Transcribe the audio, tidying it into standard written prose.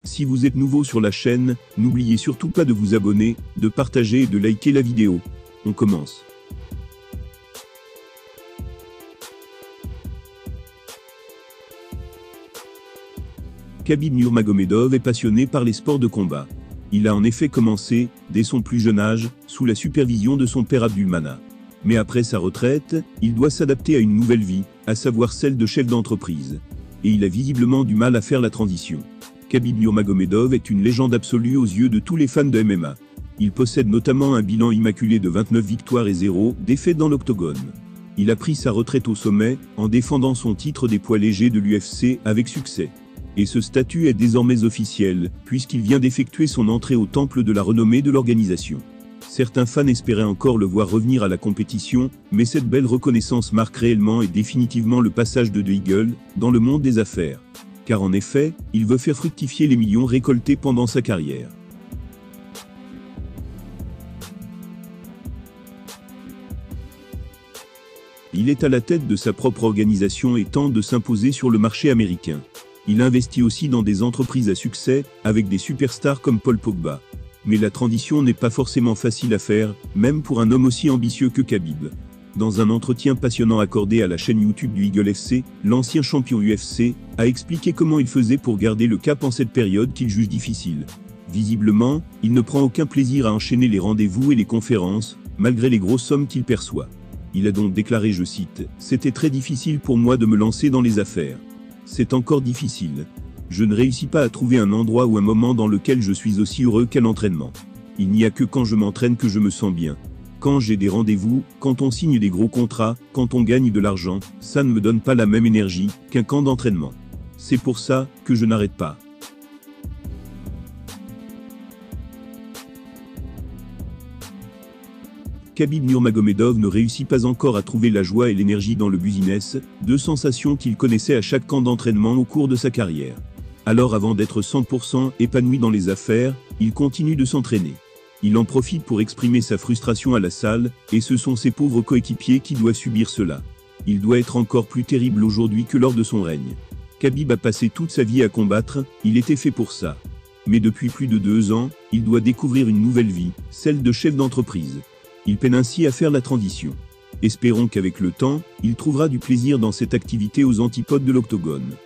Si vous êtes nouveau sur la chaîne, n'oubliez surtout pas de vous abonner, de partager et de liker la vidéo. On commence. Khabib Nurmagomedov est passionné par les sports de combat. Il a en effet commencé, dès son plus jeune âge, sous la supervision de son père Abdulmanap. Mais après sa retraite, il doit s'adapter à une nouvelle vie, à savoir celle de chef d'entreprise. Et il a visiblement du mal à faire la transition. Khabib Nurmagomedov est une légende absolue aux yeux de tous les fans de MMA. Il possède notamment un bilan immaculé de 29 victoires et 0 défaites dans l'octogone. Il a pris sa retraite au sommet, en défendant son titre des poids légers de l'UFC avec succès. Et ce statut est désormais officiel, puisqu'il vient d'effectuer son entrée au temple de la renommée de l'organisation. Certains fans espéraient encore le voir revenir à la compétition, mais cette belle reconnaissance marque réellement et définitivement le passage de The Eagle dans le monde des affaires. Car en effet, il veut faire fructifier les millions récoltés pendant sa carrière. Il est à la tête de sa propre organisation et tente de s'imposer sur le marché américain. Il investit aussi dans des entreprises à succès, avec des superstars comme Paul Pogba. Mais la transition n'est pas forcément facile à faire, même pour un homme aussi ambitieux que Khabib. Dans un entretien passionnant accordé à la chaîne YouTube du Eagle FC, l'ancien champion UFC a expliqué comment il faisait pour garder le cap en cette période qu'il juge difficile. Visiblement, il ne prend aucun plaisir à enchaîner les rendez-vous et les conférences, malgré les grosses sommes qu'il perçoit. Il a donc déclaré, je cite, « C'était très difficile pour moi de me lancer dans les affaires. C'est encore difficile. Je ne réussis pas à trouver un endroit ou un moment dans lequel je suis aussi heureux qu'à l'entraînement. Il n'y a que quand je m'entraîne que je me sens bien. Quand j'ai des rendez-vous, quand on signe des gros contrats, quand on gagne de l'argent, ça ne me donne pas la même énergie qu'un camp d'entraînement. C'est pour ça que je n'arrête pas. » Khabib Nurmagomedov ne réussit pas encore à trouver la joie et l'énergie dans le business, deux sensations qu'il connaissait à chaque camp d'entraînement au cours de sa carrière. Alors avant d'être 100% épanoui dans les affaires, il continue de s'entraîner. Il en profite pour exprimer sa frustration à la salle, et ce sont ses pauvres coéquipiers qui doivent subir cela. Il doit être encore plus terrible aujourd'hui que lors de son règne. Khabib a passé toute sa vie à combattre, il était fait pour ça. Mais depuis plus de 2 ans, il doit découvrir une nouvelle vie, celle de chef d'entreprise. Il peine ainsi à faire la transition. Espérons qu'avec le temps, il trouvera du plaisir dans cette activité aux antipodes de l'octogone.